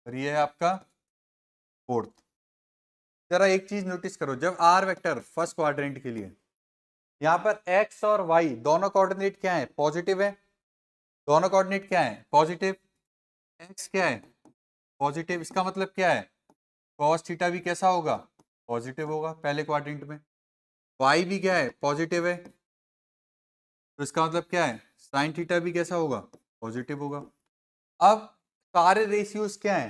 और ये है आपका फोर्थ। जरा एक चीज नोटिस करो, जब आर वेक्टर फर्स्ट क्वाड्रेंट के लिए, यहाँ पर एक्स और वाई दोनों कोऑर्डिनेट क्या है? पॉजिटिव है। दोनों कोऑर्डिनेट क्या है? पॉजिटिव। एक्स क्या है? पॉजिटिव। इसका मतलब क्या है? कॉस थीटा भी कैसा होगा? पॉजिटिव होगा पहले क्वाड्रेंट में। वाई भी क्या है? पॉजिटिव है। तो इसका मतलब क्या है? साइन थीटा भी कैसा होगा? पॉजिटिव होगा। अब सारे रेशियोज क्या है?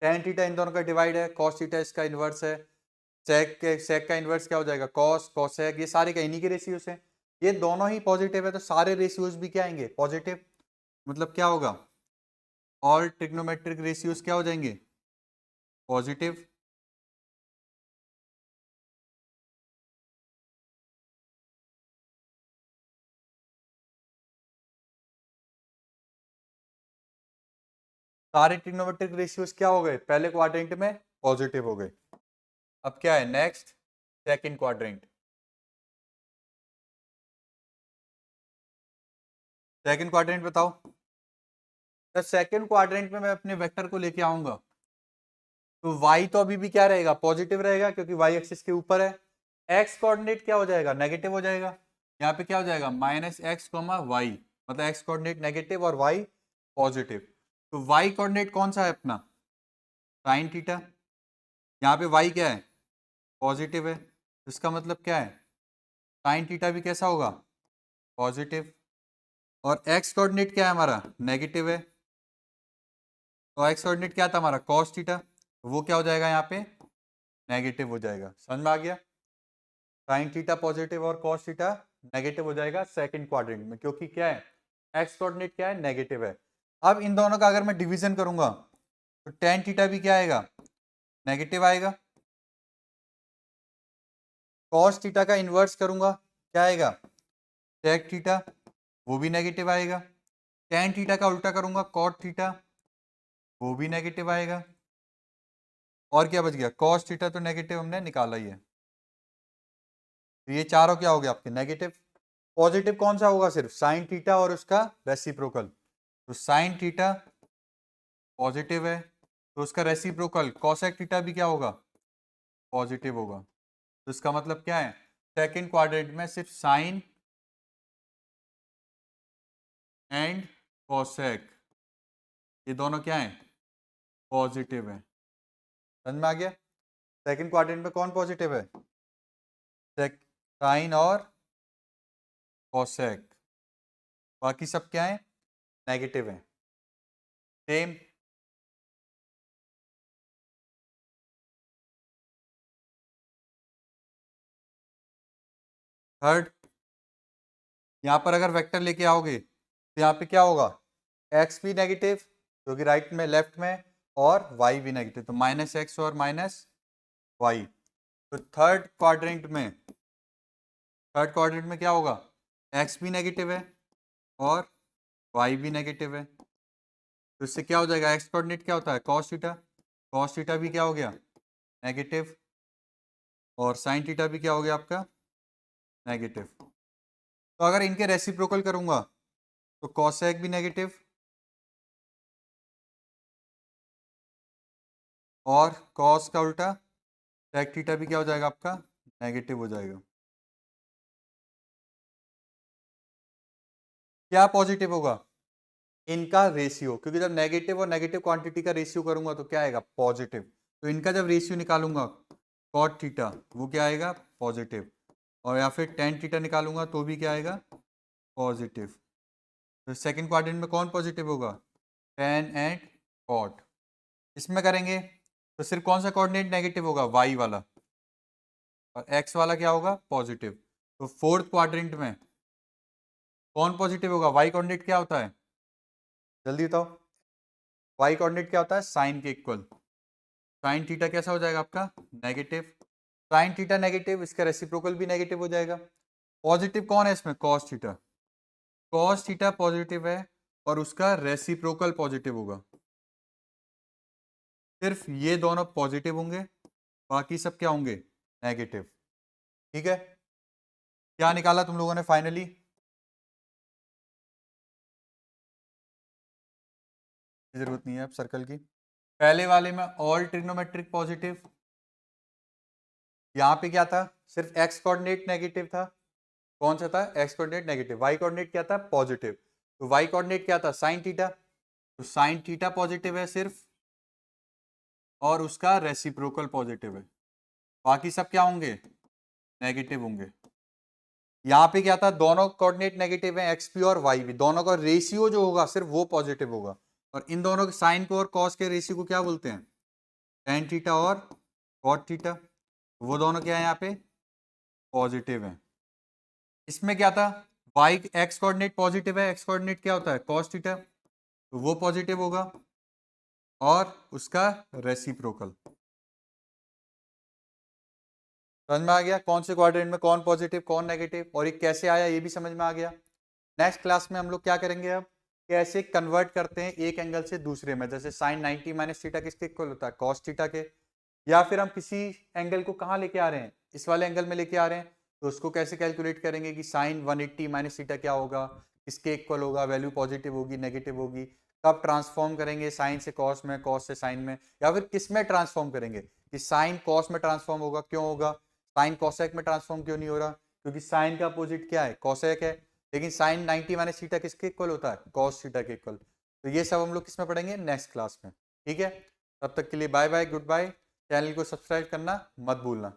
टेन थीटा इन दोनों का डिवाइड है, कॉस थीटा इसका इनवर्स है, सेक का इनवर्स क्या हो जाएगा? कॉस कॉसेक, ये सारे का इन्हीं के रेशियोज हैं। ये दोनों ही पॉजिटिव है तो सारे रेशियोज भी क्या आएंगे? पॉजिटिव। मतलब क्या होगा? ऑल ट्रिग्नोमेट्रिक रेशियोज क्या हो जाएंगे? पॉजिटिव। सारे ट्रिग्नोमेट्रिक रेशियोज क्या हो गए? पहले क्वाड्रेंट में पॉजिटिव हो गए। अब क्या है next? Second quadrant. Second quadrant बताओ। तो सेकंड क्वाड्रेंट में मैं अपने वेक्टर को लेके आऊंगा तो y तो अभी भी क्या रहेगा? पॉजिटिव रहेगा क्योंकि y एक्सिस के ऊपर है। x कोऑर्डिनेट क्या हो जाएगा? नेगेटिव हो जाएगा। यहाँ पे क्या हो जाएगा? -x, y, मतलब x कोऑर्डिनेट नेगेटिव और y पॉजिटिव। तो y कोऑर्डिनेट कौन सा है अपना? Sine theta. यहाँ पे y क्या है? पॉजिटिव है। इसका मतलब क्या है? साइन थीटा भी कैसा होगा? पॉजिटिव। और x कोऑर्डिनेट क्या है हमारा? नेगेटिव है। तो x कोऑर्डिनेट क्या था हमारा? Cos theta. वो क्या हो जाएगा यहाँ पे, नेगेटिव हो जाएगा। समझ में आ गया? साइन थीटा पॉजिटिव और कॉस थीटा नेगेटिव हो जाएगा सेकंड क्वाड्रेंट में, क्योंकि क्या है, एक्स कोऑर्डिनेट क्या है, नेगेटिव है। अब इन दोनों का अगर मैं डिवीजन करूंगा तो टेन थीटा भी क्या आएगा, नेगेटिव आएगा। कॉस थीटा का इनवर्स करूंगा क्या आएगा, टेक थीटा, वो भी नेगेटिव आएगा। टेन थीटा का उल्टा करूंगा कॉट थीटा, वो भी नेगेटिव आएगा। और क्या बच गया, कॉस थीटा तो नेगेटिव हमने निकाला ही है, तो ये चारों क्या हो गया आपके नेगेटिव। पॉजिटिव कौन सा होगा, सिर्फ साइन थीटा और उसका रेसिप्रोकल। तो साइन थीटा पॉजिटिव है, तो उसका रेसिप्रोकल कॉसेक थीटा भी क्या होगा, पॉजिटिव होगा। तो इसका मतलब क्या है, सेकंड क्वाड्रेंट में सिर्फ साइन एंड कॉसेक ये दोनों क्या है, पॉजिटिव है। समझ में आ गया? सेकंड क्वाड्रेंट में कौन पॉजिटिव है, साइन और कॉसेक, बाकी सब क्या है, नेगेटिव है। सेम थर्ड, यहां पर अगर वेक्टर लेके आओगे तो यहाँ पे क्या होगा, एक्स भी नेगेटिव क्योंकि राइट में लेफ्ट में, और वाई भी नेगेटिव, तो माइनस एक्स और माइनस वाई। तो थर्ड क्वाड्रेंट में क्या होगा, एक्स भी नेगेटिव है और वाई भी नेगेटिव है। तो इससे क्या हो जाएगा, एक्स कोऑर्डिनेट क्या होता है, कॉस थीटा, कॉस थीटा भी क्या हो गया, नेगेटिव, और साइन थीटा भी क्या हो गया आपका, नेगेटिव। तो अगर इनके रेसिप्रोकल करूंगा तो कॉसेक भी नेगेटिव और कॉस का उल्टा टेक थीटा भी क्या हो जाएगा आपका, नेगेटिव हो जाएगा। क्या पॉजिटिव होगा, इनका रेशियो, क्योंकि जब नेगेटिव और नेगेटिव क्वांटिटी का रेशियो करूंगा तो क्या आएगा, पॉजिटिव। तो इनका जब रेशियो निकालूंगा कॉट थीटा, वो क्या आएगा, पॉजिटिव, और या फिर टेन थीटा निकालूंगा तो भी क्या आएगा, पॉजिटिव। तो सेकंड क्वाड्रेंट में कौन पॉजिटिव होगा, टेन एंड कॉट। इसमें करेंगे तो सिर्फ कौन सा कोऑर्डिनेट नेगेटिव होगा, वाई वाला, और एक्स वाला क्या होगा, पॉजिटिव। तो फोर्थ क्वाड्रेंट में कौन पॉजिटिव होगा, वाई कोऑर्डिनेट क्या होता है, जल्दी बताओ, वाई कोऑर्डिनेट क्या होता है, साइन के इक्वल। साइन थीटा कैसा हो जाएगा आपका, नेगेटिव, साइन थीटा नेगेटिव, इसका रेसिप्रोकल भी नेगेटिव हो जाएगा। पॉजिटिव कौन है इसमें, cos theta, cos theta positive है और उसका रेसिप्रोकल पॉजिटिव होगा। सिर्फ ये दोनों पॉजिटिव होंगे, बाकी सब क्या होंगे, नेगेटिव। ठीक है, क्या निकाला तुम लोगों ने फाइनली, जरूरत नहीं है अब सर्कल की। पहले वाले में ऑल ट्रिग्नोमेट्रिक पॉजिटिव, यहाँ पे क्या था, सिर्फ एक्स कोऑर्डिनेट नेगेटिव था। कौन सा था, X coordinate negative, Y coordinate क्या था, पॉजिटिव। तो वाई कोऑर्डिनेट क्या था, साइन थीटा, तो साइन थीटा पॉजिटिव है सिर्फ, और उसका रेसिप्रोकल पॉजिटिव है, बाकी सब क्या होंगे, नेगेटिव होंगे। यहाँ पे क्या था, दोनों कोऑर्डिनेट नेगेटिव है, एक्स पी और वाई भी, दोनों का रेशियो जो होगा सिर्फ वो पॉजिटिव होगा। और इन दोनों के साइन को और कॉस के रेशियो को क्या बोलते हैं, टेन थीटा और कॉट थीटा, वो दोनों क्या है यहाँ पे, पॉजिटिव है। इसमें क्या था, वाई एक्स कोऑर्डिनेट पॉजिटिव है, एक्स कोऑर्डिनेट क्या होता है, कॉस थीटा, तो वो पॉजिटिव होगा और उसका रेसिप्रोकल। समझ में आ गया कौन से क्वाड्रेंट में कौन पॉजिटिव कौन नेगेटिव, और ये कैसे आया ये भी समझ में आ गया। नेक्स्ट क्लास में हम लोग क्या करेंगे, अब कैसे कन्वर्ट करते हैं एक एंगल से दूसरे में, जैसे साइन 90 माइनस थीटा किसके इक्वल होता है, कॉस थीटा के, या फिर हम किसी एंगल को कहाँ लेके आ रहे हैं, इस वाले एंगल में लेके आ रहे हैं, तो उसको कैसे कैलकुलेट करेंगे कि साइन 180 माइनस थीटा क्या होगा, किसके इक्वल होगा, वैल्यू पॉजिटिव होगी नेगेटिव होगी, कब ट्रांसफॉर्म करेंगे साइन से कॉस में, कॉस से साइन में, या फिर किस में ट्रांसफॉर्म करेंगे, कि साइन कॉस में ट्रांसफॉर्म होगा, क्यों होगा, साइन कॉसेक में ट्रांसफॉर्म क्यों नहीं हो रहा, क्योंकि साइन का अपोजिट क्या है, कॉसेक है, लेकिन साइन 90 माइनस थीटा किसके इक्वल होता है, कॉस थीटा के इक्वल। तो ये सब हम लोग किस में पढ़ेंगे, नेक्स्ट क्लास में। ठीक है, तब तक के लिए bye bye, good bye, channel को सब्सक्राइब करना मत भूलना।